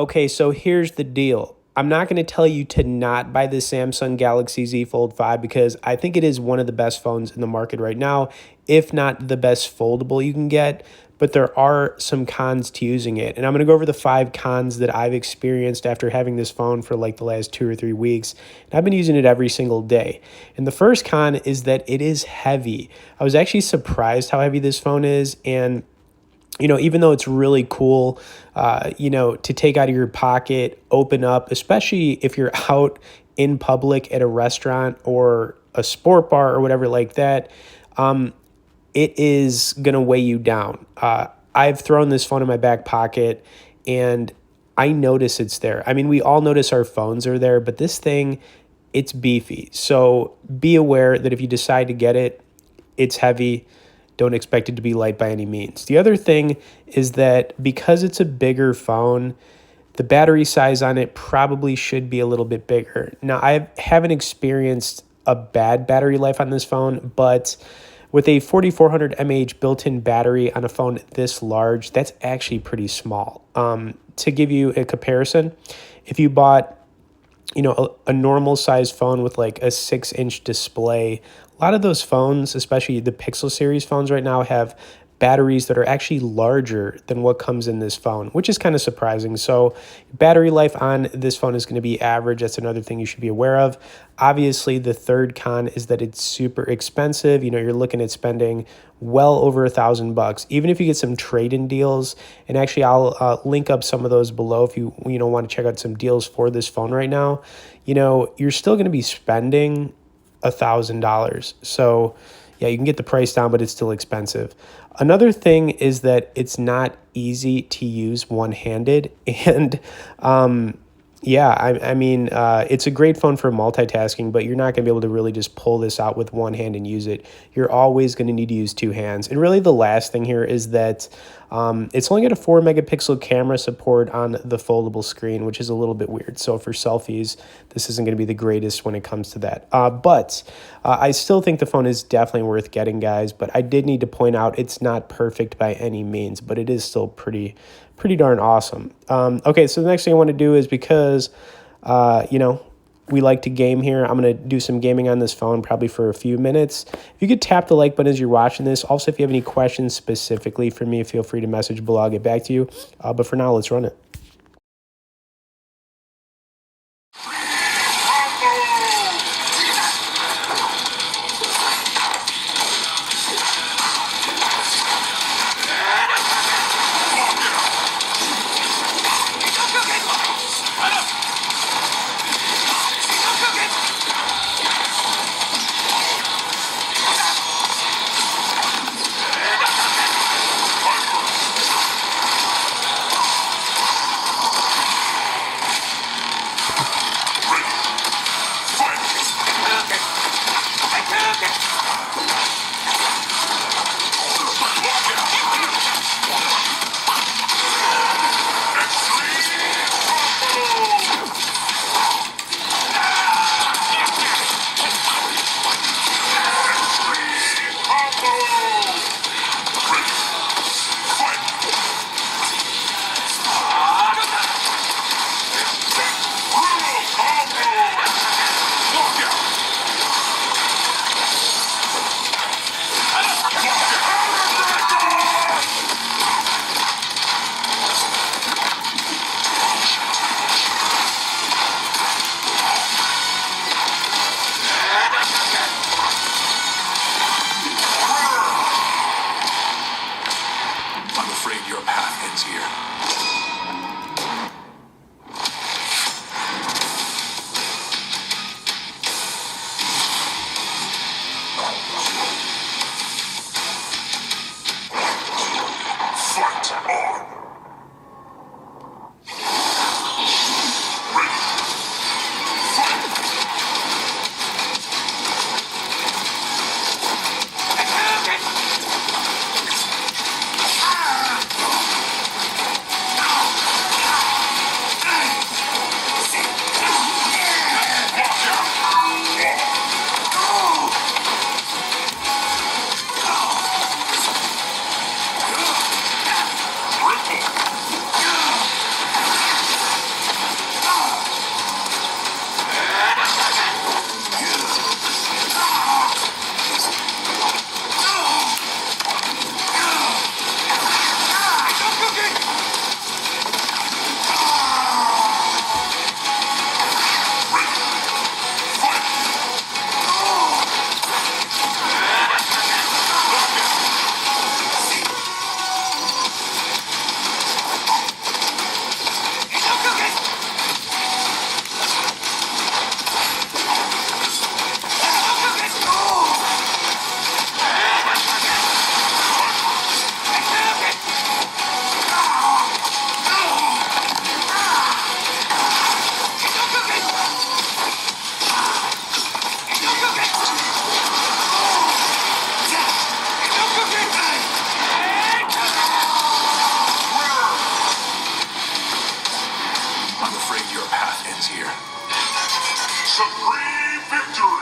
Okay, so here's the deal. I'm not going to tell you to not buy the Samsung Galaxy Z Fold 5 because I think it is one of the best phones in the market right now, if not the best foldable you can get. But there are some cons to using it. And I'm going to go over the 5 cons that I've experienced after having this phone for like the last 2 or 3 weeks. And I've been using it every single day. And the first con is that it is heavy. I was actually surprised how heavy this phone is. And even though it's really cool, to take out of your pocket, open up, especially if you're out in public at a restaurant or a sport bar or whatever like that, it is going to weigh you down. I've thrown this phone in my back pocket and I notice it's there. I mean, we all notice our phones are there, but this thing, it's beefy. So be aware that if you decide to get it, it's heavy. Don't expect it to be light by any means. The other thing is that because it's a bigger phone, the battery size on it probably should be a little bit bigger. Now, I haven't experienced a bad battery life on this phone, but with a 4400 mAh built-in battery on a phone this large, that's actually pretty small. To give you a comparison, if you bought a normal size phone with like a 6-inch display, a lot of those phones, especially the Pixel series phones right now, have batteries that are actually larger than what comes in this phone, which is kind of surprising. So battery life on this phone is going to be average. That's another thing you should be aware of. Obviously, the third con is that it's super expensive. You're looking at spending well over $1,000, even if you get some trade-in deals. And actually, I'll link up some of those below if you want to check out some deals for this phone right now. You're still going to be spending $1,000. So yeah, you can get the price down, but it's still expensive. Another thing is that it's not easy to use one-handed. And it's a great phone for multitasking, but you're not going to be able to really just pull this out with one hand and use it. You're always going to need to use 2 hands. And really the last thing here is that it's only got a 4-megapixel camera support on the foldable screen, which is a little bit weird. So for selfies, this isn't going to be the greatest when it comes to that. But I still think the phone is definitely worth getting, guys. But I did need to point out it's not perfect by any means, but it is still pretty darn awesome. Okay, so the next thing I want to do is because, we like to game here, I'm going to do some gaming on this phone probably for a few minutes. If you could tap the like button as you're watching this. Also, if you have any questions specifically for me, feel free to message below. I'll get back to you. But for now, let's run it. afraid your path ends here. Supreme victory!